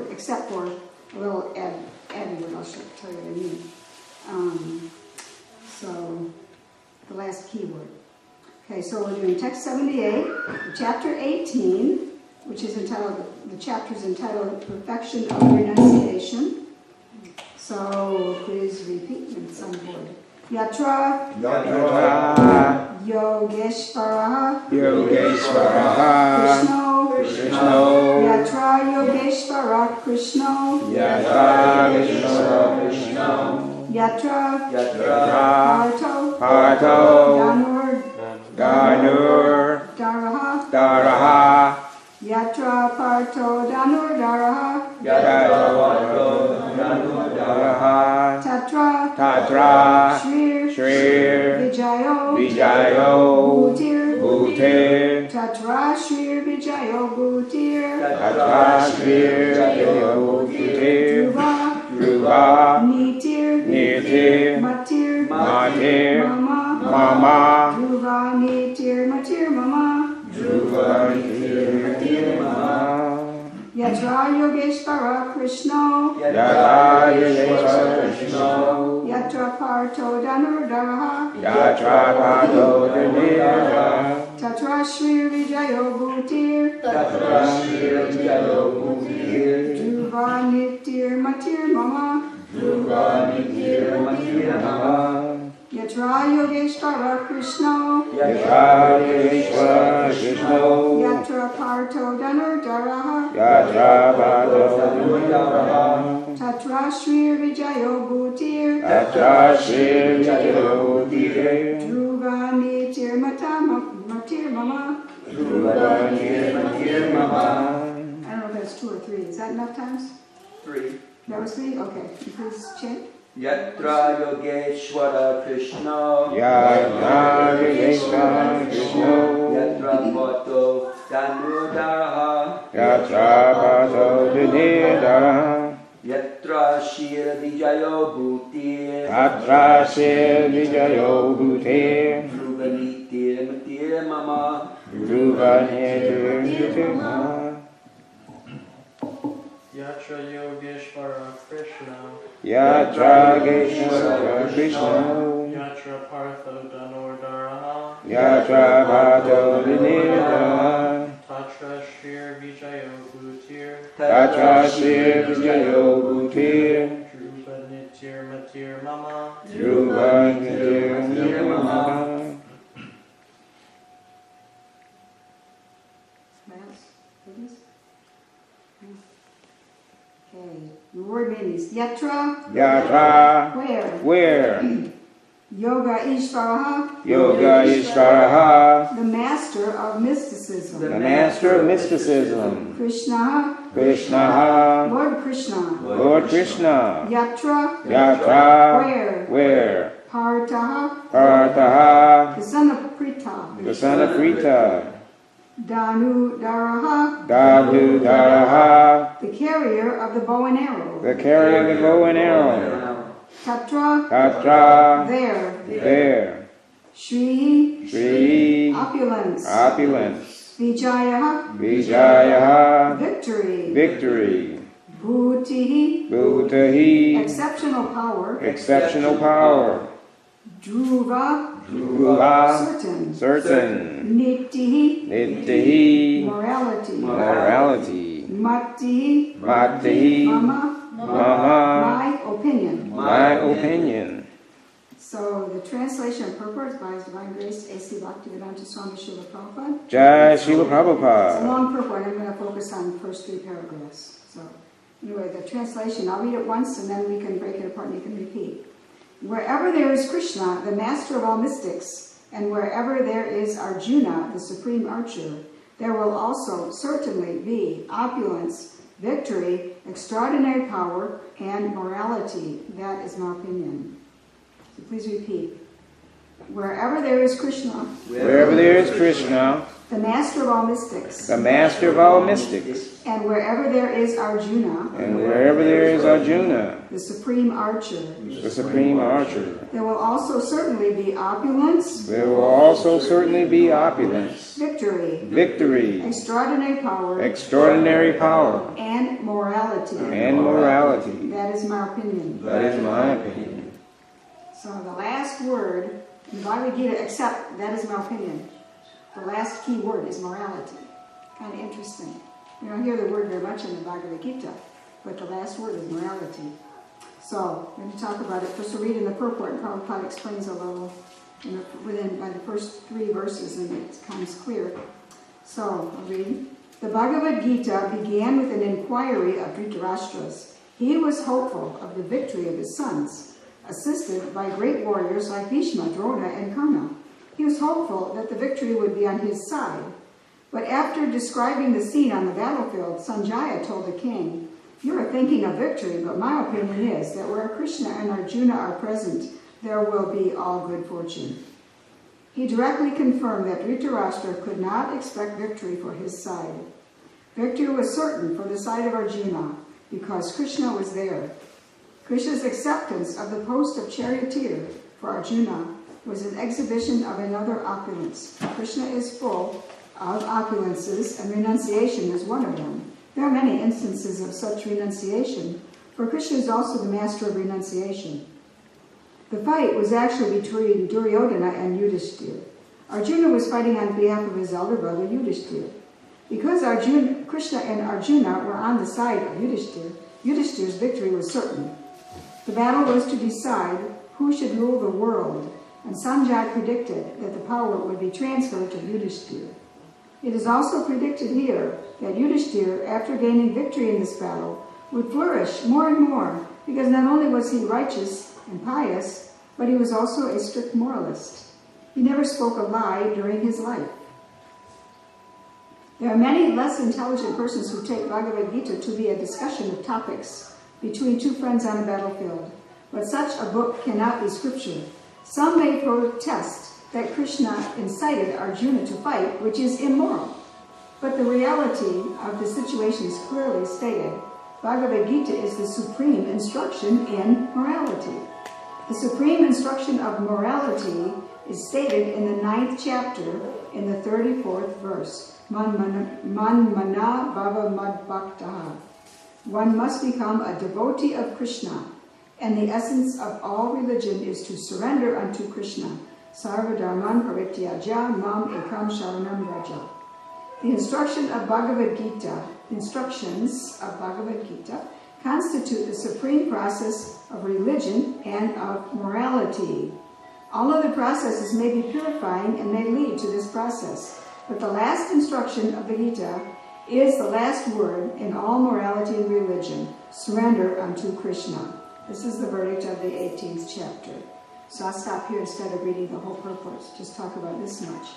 Except for a little adding word, I'll tell you what I mean. So, the last key word. Okay, so we're doing text 78, chapter 18, which is entitled, the chapter is entitled Perfection of Renunciation. So, please repeat with some word. Yatra, Yogeshvara, Krishna, Yatra Yogeshvara Krishna, Yatra Parto Danur Daraha, Yatra Parto Danur Daraha, Tatra Shrir Vijayo Bhutir Tatra Shri Vijayo Bhutir Tatra Shri Vijayo Bhutir Dhruva Nitir Matir Mama Dhruva Nitir Matir Mama Dhruva Nitir Mama Yatra Yogeshvara Krishna Yatra Yogeshvara Krishna Yatra Parto Dhanurdaraha Yatra Pato Dhanurdaraha Tatra Shri Vijayo Bhutir Dhruva Nitir Matir Mama Yatra Yogeshvara Krishna Yatra Yogeshvara Krishna Yatra Parto Dhanurdaraha Yatra Pato Dhanurdaraha Tatra Shri Vijayo Bhutir Tatra Shri Vijayo Bhutir Dhruva Nitir Matir Mama Dhruva Nitir Mama. I don't know if that's 2 or 3. Is that enough times? 3. That was 3? Okay. Please chant. Yatra Yogeshwara Krishna Yatra Yogeshvara Krishna Yatra Pato Dhanurdaraha Yatra Pato Dhanurdaraha Yatra Shir Vijayo Bhutir Tatra Shri Vijayo Bhutir Dhruva Nitir Matir Mama Dhruva Nitir Mama Yatra Yogeshvara Krishna Yatra Yogeshvara Krishna Yatra Partho Dhanurdaraha Yatra Pato Dhanurdaraha Tatra Shri Vijayo Bhutir Tatra Shri Vijayo Bhutir Dhruva Nitir Matir Mama Dhruva Nitir Mama. Okay. The word meanings. Yatra. Yatra. Where? Where? Yoga Ishvaraha. Yoga Ishvaraha. The master of mysticism. The master of mysticism. Krishna. Krishna. Lord Krishna. Lord Krishna. Yatra. Yatra. Where? Where? Partaha. Partha. The son of Pritha. The son of Prita. Dhanurdaraha. Dhanurdaraha. The carrier of the bow and arrow. The carrier of the bow and arrow. Tatra. Tatra. There. There. Shri. Shri. Opulence. Opulence. Vijaya. Vijaya. Victory. Victory. Bhutihi. Bhutahi. Exceptional power. Exceptional power. Dhruva. Dhruva. Certain. Nitihi. Nityahi. Morality. Morality. Matihi. Matihi. Mama. Mama. My opinion. My opinion. So the translation and purport is by His Divine Grace A.C. Bhaktivedanta Swami Srila Prabhupada. Jai Srila It's a Prabhupada. long purport. I'm going to focus on the first 3 paragraphs. So anyway, the translation, I'll read it once and then we can break it apart and you can repeat. Wherever there is Krishna, the master of all mystics, and wherever there is Arjuna, the supreme archer, there will also certainly be opulence, victory, extraordinary power, and morality. That is my opinion. So please repeat. Wherever there is Krishna, Wherever there is Krishna, the master of all mystics, the master of all mystics, and wherever there is Arjuna, and wherever there is Arjuna, the supreme archer, the supreme archer, there will also certainly be opulence, there will also certainly be opulence, victory, victory, extraordinary power, and morality. That is my opinion. That is my opinion. So the last word in the Bhagavad Gita, except that is my opinion, the last key word is morality. Kind of interesting. You don't hear the word very much in the Bhagavad Gita, but the last word is morality. So we're going to talk about it. First we'll read in the purport, and Prabhupada explains a little by the first 3 verses, and it becomes clear. So I'll read. The Bhagavad Gita began with an inquiry of Dhritarashtra's. He was hopeful of the victory of his sons, assisted by great warriors like Bhishma, Drona, and Karna. He was hopeful that the victory would be on his side. But after describing the scene on the battlefield, Sanjaya told the king, "You are thinking of victory, but my opinion is that where Krishna and Arjuna are present, there will be all good fortune." He directly confirmed that Dhritarashtra could not expect victory for his side. Victory was certain for the side of Arjuna because Krishna was there. Krishna's acceptance of the post of charioteer for Arjuna was an exhibition of another opulence. Krishna is full of opulences, and renunciation is one of them. There are many instances of such renunciation, for Krishna is also the master of renunciation. The fight was actually between Duryodhana and Yudhishthira. Arjuna was fighting on behalf of his elder brother Yudhishthira. Because Krishna and Arjuna were on the side of Yudhishthira, Yudhishthira's victory was certain. The battle was to decide who should rule the world, and Sanjay predicted that the power would be transferred to Yudhishthira. It is also predicted here that Yudhishthira, after gaining victory in this battle, would flourish more and more, because not only was he righteous and pious, but he was also a strict moralist. He never spoke a lie during his life. There are many less intelligent persons who take Bhagavad Gita to be a discussion of topics between two friends on a battlefield, but such a book cannot be scripture. Some may protest that Krishna incited Arjuna to fight, which is immoral. But the reality of the situation is clearly stated. Bhagavad Gita is the supreme instruction in morality. The supreme instruction of morality is stated in the 9th chapter in the 34th verse. Man mana bhava mad bhaktaha. One must become a devotee of Krishna, and the essence of all religion is to surrender unto Krishna. Sarva dharman parityaja mam ekam sharanam vraja. The instructions of Bhagavad Gita constitute the supreme process of religion and of morality. All other processes may be purifying and may lead to this process, but the last instruction of the Gita is the last word in all morality and religion: surrender unto Krishna. This is the verdict of the 18th chapter. So I'll stop here instead of reading the whole purport. Just talk about this much.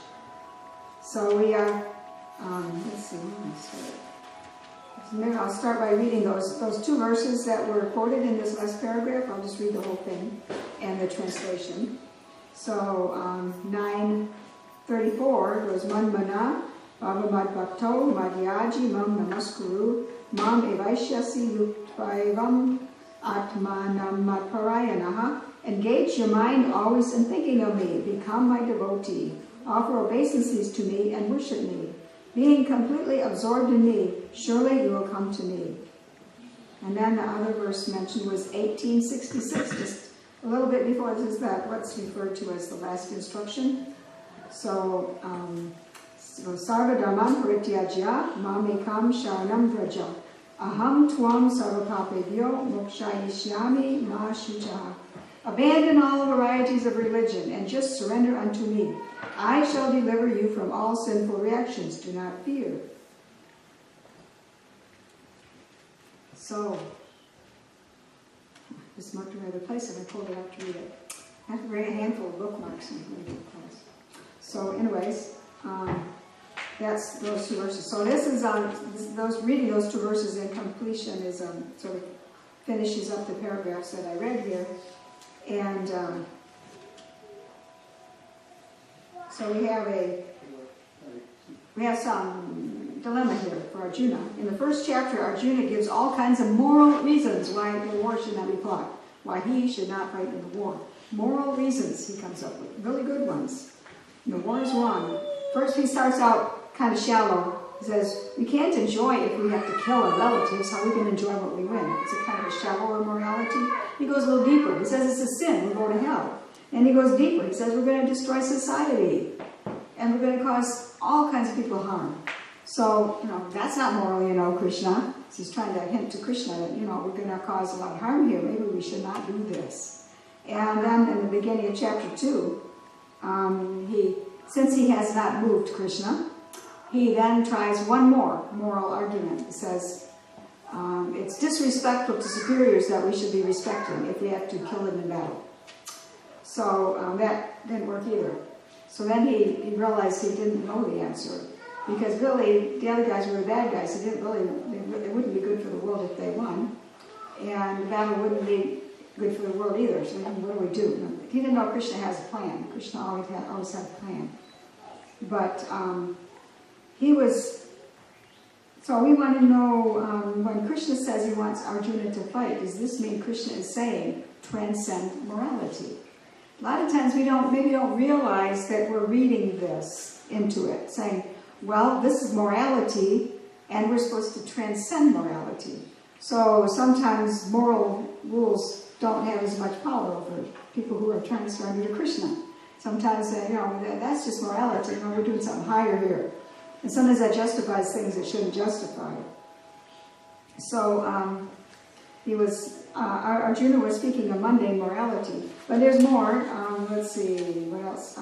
So we are, let's see, maybe I'll start by reading those two verses that were quoted in this last paragraph. I'll just read the whole thing and the translation. So 9:34 goes, Man mana bhava mad bhakto madhyaji mam namaskuru mam evaishyasi yuktvaivam atmanam matparayanaha. Engage your mind always in thinking of me. Become my devotee. Offer obeisances to me and worship me. Being completely absorbed in me, surely you will come to me. And then the other verse mentioned was 1866, just a little bit before. This is what's referred to as the last instruction. So, Sarva dharman parityajya mamekam sharanam vraja. Aham tvam sarvapapebhyo mokshayishyami ma shuchaha. Abandon all varieties of religion and just surrender unto me. I shall deliver you from all sinful reactions. Do not fear. So, just marked in another place and I pulled it out to read it. I have to bring a handful of bookmarks in the class. So anyways, that's those two verses. So this is reading those two verses in completion is sort of finishes up the paragraphs that I read here. And so we have some dilemma here for Arjuna. In the first chapter, Arjuna gives all kinds of moral reasons why the war should not be fought, why he should not fight in the war. Moral reasons he comes up with, really good ones. The war is wrong. First, he starts out kind of shallow. He says, we can't enjoy if we have to kill our relatives. How are we going to enjoy what we win? It's a kind of a shallower morality. He goes a little deeper. He says it's a sin. We'll go to hell. And he goes deeper. He says we're going to destroy society. And we're going to cause all kinds of people harm. So, that's not moral, Krishna. He's trying to hint to Krishna that, we're going to cause a lot of harm here. Maybe we should not do this. And then in the beginning of chapter 2, since he has not moved Krishna, he then tries one more moral argument. He says, it's disrespectful to superiors that we should be respecting if we have to kill them in battle. So that didn't work either. So then he realized he didn't know the answer. Because really, the other guys were the bad guys. It wouldn't be good for the world if they won. And the battle wouldn't be good for the world either. So what do we do? No, he didn't know Krishna has a plan. Krishna always had a plan. But he was. So we want to know, when Krishna says he wants Arjuna to fight, does this mean Krishna is saying transcend morality? A lot of times we maybe don't realize that we're reading this into it, saying, well, this is morality, and we're supposed to transcend morality. So sometimes moral rules don't have as much power over people who are trying to surrender to Krishna. Sometimes, that's just morality. We're doing something higher here. And sometimes that justifies things that shouldn't justify. So Arjuna was speaking of mundane morality. But there's more. Let's see, what else?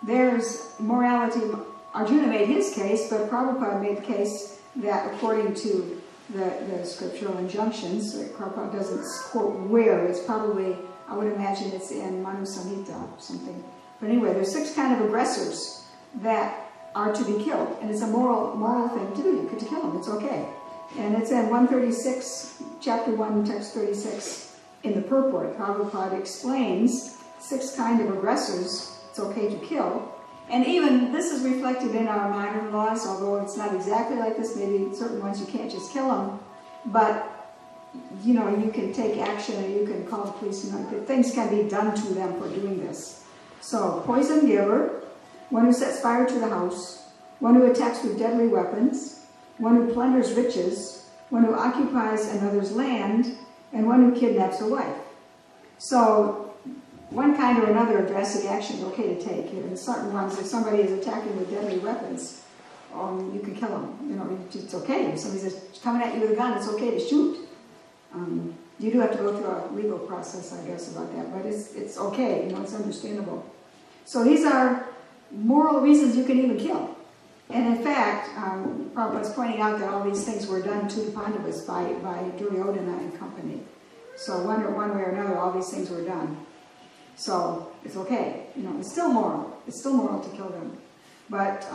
There's morality. Arjuna made his case, but Prabhupada made the case that according to the scriptural injunctions, Prabhupada doesn't quote where, it's probably, I would imagine it's in Manu Samhita or something. But anyway, there's 6 kind of aggressors that are to be killed, and it's a moral thing to do. You get to kill them, it's okay. And it's in 136, chapter 1, text 36, in the purport. Prabhupada explains 6 kind of aggressors it's okay to kill. And even this is reflected in our modern laws, although it's not exactly like this. Maybe certain ones you can't just kill them, but you can take action and you can call the police. Things can be done to them for doing this. So, poison giver, one who sets fire to the house, one who attacks with deadly weapons, one who plunders riches, one who occupies another's land, and one who kidnaps a wife. So, one kind or another of drastic action is okay to take. In certain ones, if somebody is attacking with deadly weapons, you can kill them. It's okay. If somebody's coming at you with a gun, it's okay to shoot. You do have to go through a legal process, I guess, about that, but it's okay. It's understandable. So these are moral reasons you can even kill. And in fact, Prabhupada's pointing out that all these things were done to the Pandavas by Duryodhana and company. So one way or another, all these things were done. So it's okay. It's still moral. It's still moral to kill them. But,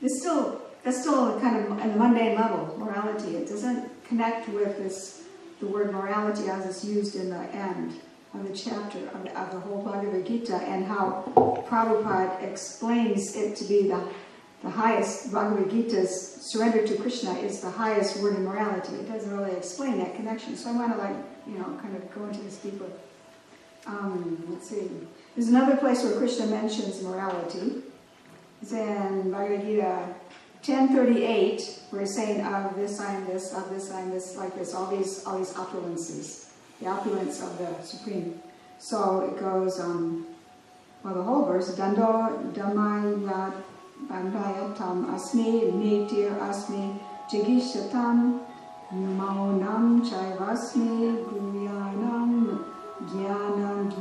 that's still kind of at the mundane level, morality. It doesn't connect with the word morality as it's used in the end of the chapter of the whole Bhagavad Gita, and how Prabhupada explains it to be the highest. Bhagavad Gita's surrender to Krishna is the highest word in morality. It doesn't really explain that connection. So I want to kind of go into this deeper. Let's see. There's another place where Krishna mentions morality. It's in Bhagavad Gita 10:38, where he's saying, of this I am this, of this I am this, like this, all these opulences, the opulence of the Supreme. So it goes, the whole verse, Dando Dhammayat Bandayatam Asmi Nitir Asmi Jigishatam Maunam Chaivasmi Guyanam Gyana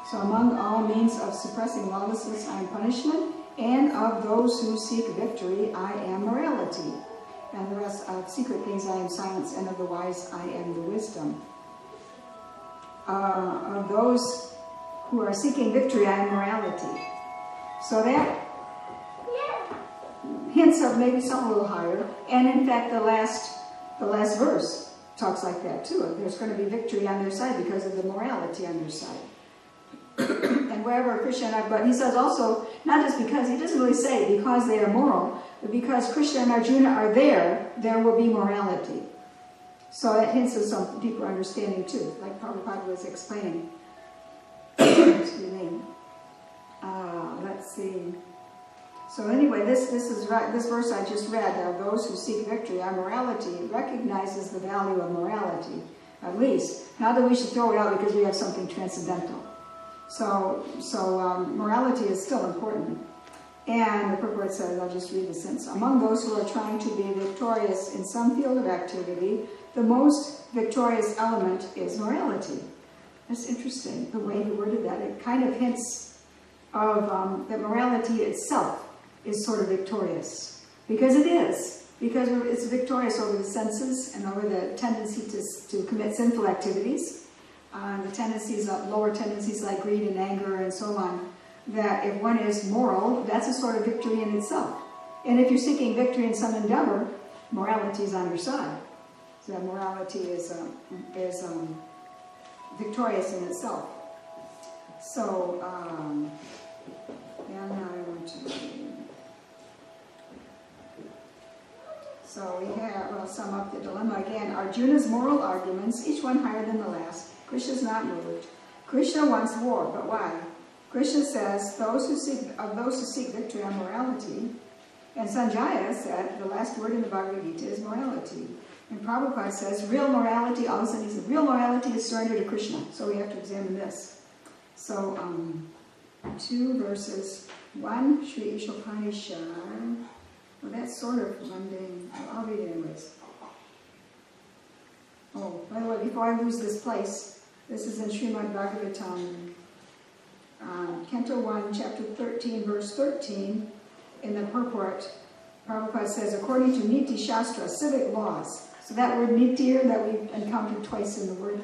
So among all means of suppressing lawlessness I am punishment, and of those who seek victory I am morality. And the rest of secret things I am silence, and of the wise I am the wisdom. Of those who are seeking victory I am morality. So that hints of maybe something a little higher. And in fact, the last verse talks like that too. There's going to be victory on their side because of the morality on their side. And wherever Krishna, but he says also, not just because, he doesn't really say because they are moral, but because Krishna and Arjuna are there will be morality. So that hints at some deeper understanding too, like Prabhupada was explaining. Excuse me. Let's see. So anyway, this verse I just read, those who seek victory on morality, recognizes the value of morality, at least. Not that we should throw it out because we have something transcendental. So morality is still important. And the purport says, I'll just read the sentence. Among those who are trying to be victorious in some field of activity, the most victorious element is morality. That's interesting, the way he worded that. It kind of hints of that morality itself is sort of victorious. Because it is. Because it's victorious over the senses and over the tendency to commit sinful activities. The tendencies, lower tendencies like greed and anger and so on, that if one is moral, that's a sort of victory in itself. And if you're seeking victory in some endeavor, morality is on your side. So that morality is victorious in itself. So, and now I want to. So we have, well, sum up the dilemma again. Arjuna's moral arguments, each one higher than the last. Krishna's not moved. Krishna wants war, but why? Krishna says those who seek victory on morality, and Sanjaya said the last word in the Bhagavad Gita is morality. And Prabhupada says real morality, all of a sudden he said, real morality is surrender to Krishna. So we have to examine this. So 2 verses, 1, Sri Ishopanishad. Well, that's sort of mundane. I'll read it anyways. Oh, by the way, before I lose this place, this is in Srimad Bhagavatam, Canto 1, Chapter 13, verse 13, in the purport, Prabhupada says, according to Niti Shastra, civic laws. So that word nitir that we've encountered twice in the word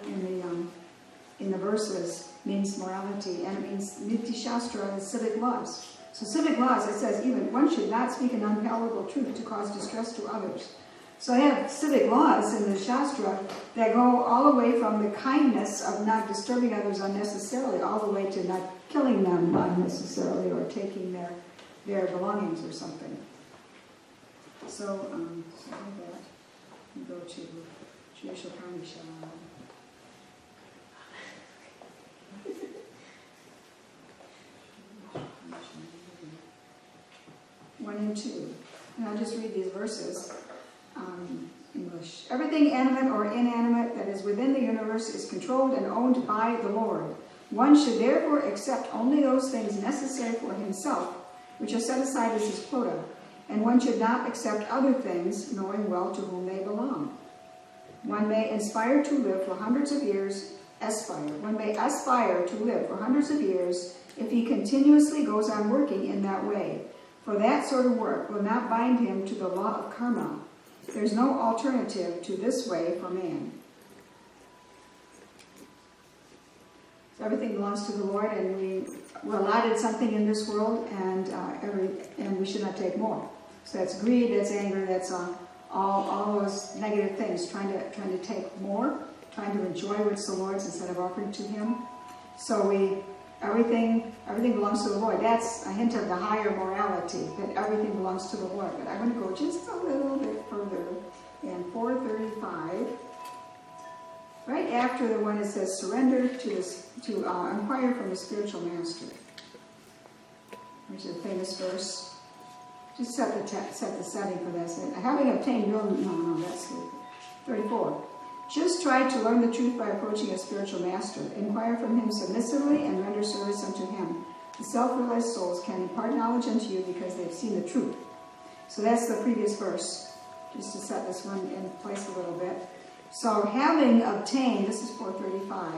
in the verses means morality, and it means Niti Shastra is civic laws. So civic laws, it says, even one should not speak an unpalatable truth to cause distress to others. So I have civic laws in the Shastra that go all the way from the kindness of not disturbing others unnecessarily, all the way to not killing them unnecessarily or taking their belongings or something. So, with that, we go to Sri Ishopanishad. 1 and 2. And I'll just read these verses. English. Everything animate or inanimate that is within the universe is controlled and owned by the Lord. One should therefore accept only those things necessary for himself, which are set aside as his quota, and one should not accept other things, knowing well to whom they belong. One may aspire to live for hundreds of years, One may aspire to live for hundreds of years if he continuously goes on working in that way, for that sort of work will not bind him to the law of karma. There's no alternative to this way for man. So everything belongs to the Lord, and we're allotted something in this world, and we should not take more. So that's greed, that's anger, that's all those negative things, trying to take more, trying to enjoy what's the Lord's instead of offering to Him. So everything belongs to the Lord. That's a hint of the higher morality, that everything belongs to the Lord. But I'm going to go just a little bit further in 435. Right after the one that says surrender to inquire from the spiritual master, which is a famous verse. Just set the setting for this. Having obtained that's 34. Just try to learn the truth by approaching a spiritual master. Inquire from him submissively and render service unto him. The self-realized souls can impart knowledge unto you because they've seen the truth. So that's the previous verse, just to set this one in place a little bit. So having obtained, this is 435,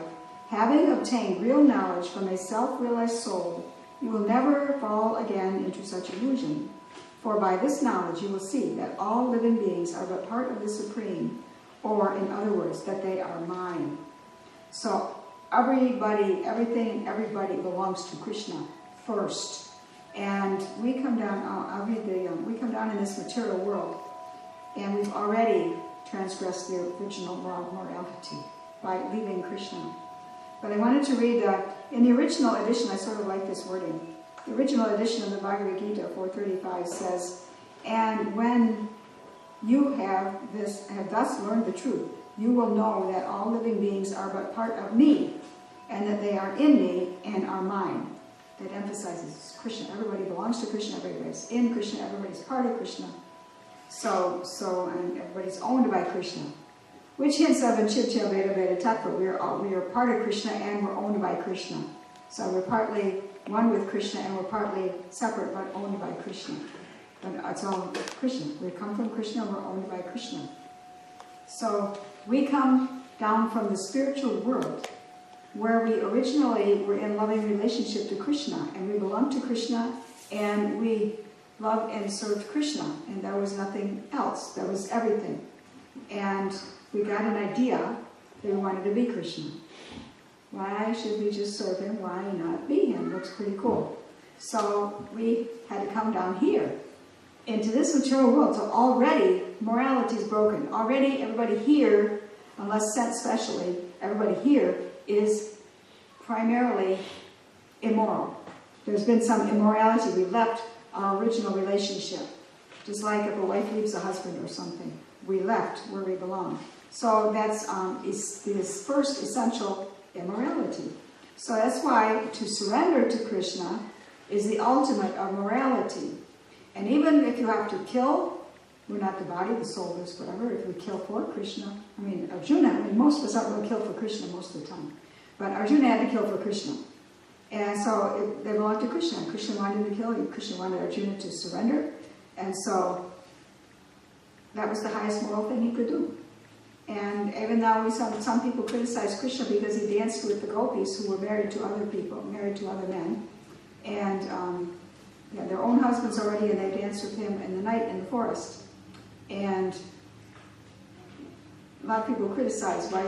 having obtained real knowledge from a self-realized soul, you will never fall again into such illusion. For by this knowledge you will see that all living beings are but part of the Supreme, or in other words, that they are mine. So everybody, everything and everybody belongs to Krishna first. And we come down, we come down in this material world, and we've already transgressed the original law of morality by leaving Krishna. But I wanted to read, in the original edition, I sort of like this wording. The original edition of the Bhagavad Gita, 435, says, and when you have thus learned the truth, you will know that all living beings are but part of me, and that they are in me and are mine. That emphasizes Krishna. Everybody belongs to Krishna, everybody's in Krishna, everybody's part of Krishna. And everybody's owned by Krishna. Which hints of in Chitya Veda Veda Tattva, we are part of Krishna and we're owned by Krishna. So we're partly one with Krishna and we're partly separate but owned by Krishna. But it's all Krishna. We come from Krishna and we're owned by Krishna. So we come down from the spiritual world where we originally were in loving relationship to Krishna, and we belong to Krishna, and we loved and served Krishna, and there was nothing else. There was everything. And we got an idea that we wanted to be Krishna. Why should we just serve him? Why not be him? Looks pretty cool. So we had to come down here. into this material world. So already morality is broken. Already everybody here, unless sent specially, everybody here is primarily immoral. There's been some immorality. We left our original relationship. Just like if a wife leaves a husband or something, we left where we belong. So that's is first essential immorality. So that's why to surrender to Krishna is the ultimate of morality. And even if you have to kill, we're not the body, the soul is whatever, if we kill for Krishna, Arjuna, most of us aren't going to kill for Krishna most of the time. But Arjuna had to kill for Krishna. And so they belonged to Krishna. Krishna wanted to kill, Krishna wanted Arjuna to surrender. And so that was the highest moral thing he could do. And even though some people criticize Krishna because he danced with the gopis who were married to other people, married to other men, and their own husbands already, and they danced with him in the night in the forest. And a lot of people criticize, why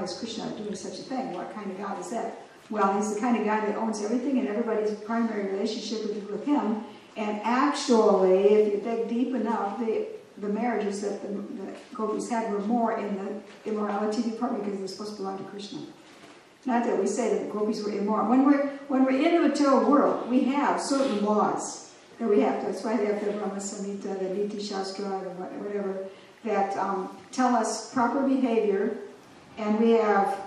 is Krishna doing such a thing? What kind of God is that? Well, he's the kind of God that owns everything, and everybody's primary relationship is with him. And actually, if you dig deep enough, the marriages that the gopis had were more in the immorality department because they're supposed to belong to Krishna. Not that we say that the gopis were immoral. When we're in the material world, we have certain laws that we have to. That's why they have the Brahma Samhita, the Niti Shastra, whatever, that tell us proper behavior. And we have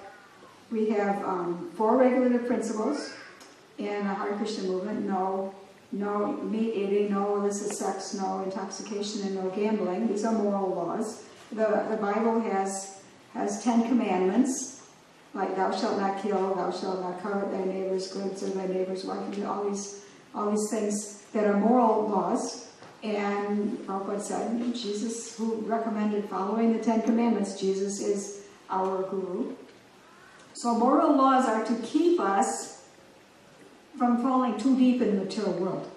4 regulative principles in the Hare Krishna movement. No meat eating, no illicit sex, no intoxication, and no gambling. These are moral laws. The Bible has 10 commandments, like thou shalt not kill, thou shalt not covet thy neighbor's goods or thy neighbor's wife, and all these things that are moral laws. And Prabhupada said, Jesus, who recommended following the 10 commandments, Jesus is our guru. So moral laws are to keep us from falling too deep in the material world.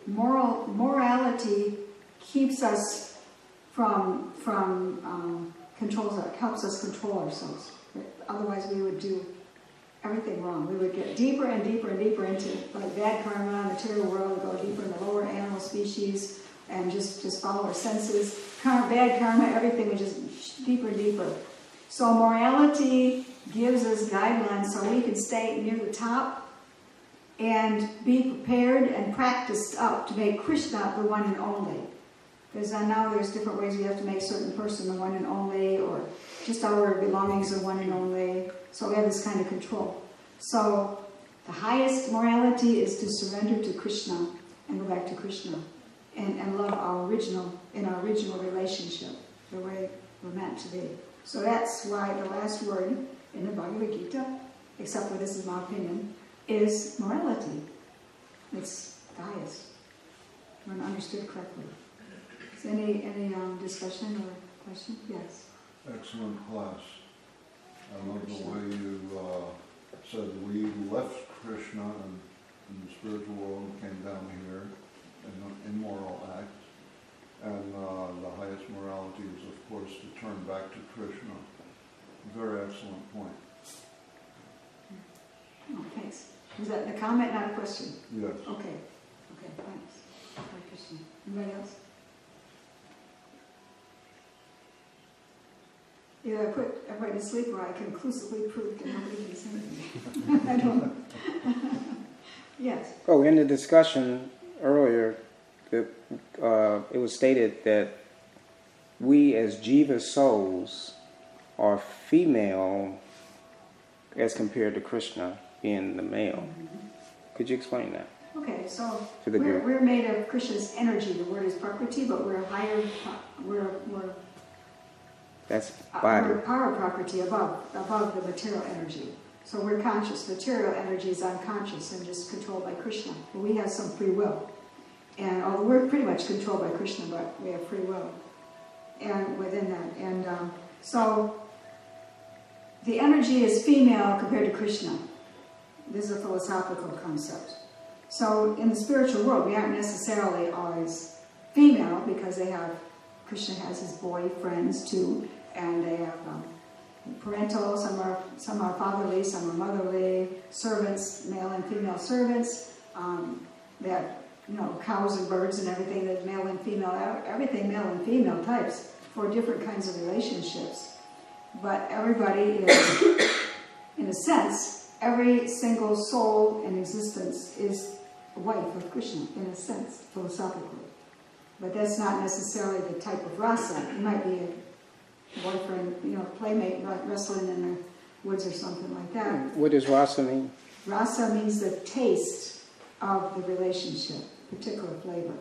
Morality keeps us from helps us control ourselves. Otherwise, we would do everything wrong. We would get deeper and deeper and deeper into like bad karma, material world, go deeper in the lower animal species, and just follow our senses. Bad karma, everything would just deeper and deeper. So morality gives us guidelines so we can stay near the top and be prepared and practiced up to make Krishna the one and only. Because now there's different ways we have to make a certain person the one and only, or just our belongings are one and only. So we have this kind of control. So the highest morality is to surrender to Krishna and go back to Krishna and love our original relationship, the way we're meant to be. So that's why the last word in the Bhagavad Gita, except for this is my opinion, is morality. It's the highest, when understood correctly. Is any discussion or question? Yes. Excellent class. I love the way you said we left Krishna in the spiritual world and came down here in an immoral act. And the highest morality is, of course, to turn back to Krishna. Very excellent point. Oh, thanks. Was that the comment, not a question? Yes. Okay, thanks. Hare Krishna. Anybody else? Either I put everybody to sleep or I conclusively proved that nobody can say anything. I don't know. Yes. Oh, in the discussion earlier, it was stated that we as Jiva souls are female as compared to Krishna being the male. Mm-hmm. Could you explain that? Okay, so To the group. we're made of Krishna's energy. The word is Prakriti, but we're higher. We're That's body. we're power Prakriti above the material energy. So we're conscious. Material energy is unconscious and just controlled by Krishna. But we have some free will. And although we're pretty much controlled by Krishna, but we have free will. And within that. And so the energy is female compared to Krishna. This is a philosophical concept. So in the spiritual world, we aren't necessarily always female because Krishna has his boy friends too, and they have parental, some are fatherly, some are motherly, servants, male and female servants, that cows and birds and everything, that male and female, everything male and female types for different kinds of relationships. But everybody is, in a sense, every single soul in existence is a wife of Krishna, in a sense, philosophically. But that's not necessarily the type of rasa. It might be a boyfriend, playmate, wrestling in the woods or something like that. What does rasa mean? Rasa means the taste of the relationship, particular flavor.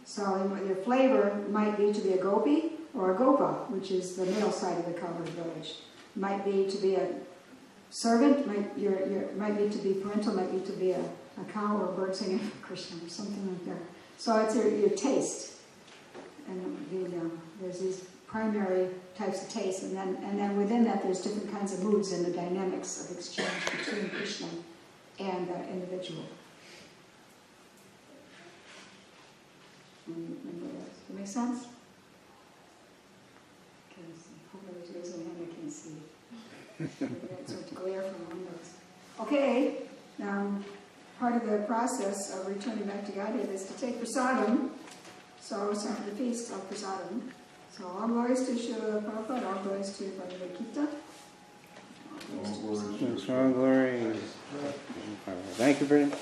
So your flavor might be to be a gopi or a gopa, which is the male side of the covered village. Might be to be a servant, might be to be parental, might be to be a cow or a bird singing for Krishna or something like that. So it's your taste. And there's these primary types of taste, and then within that there's different kinds of moods and the dynamics of exchange between Krishna and the individual. Does that make sense? Hopefully there's raising hand, I can't see. It's sort of glare from the windows. Okay, now part of the process of returning back to Godhead is to take prasadam. So it's after the feast of prasadam. So all glories to Srila Prabhupada, all glories to Bhagavad Gita. All glory. Thank you very much.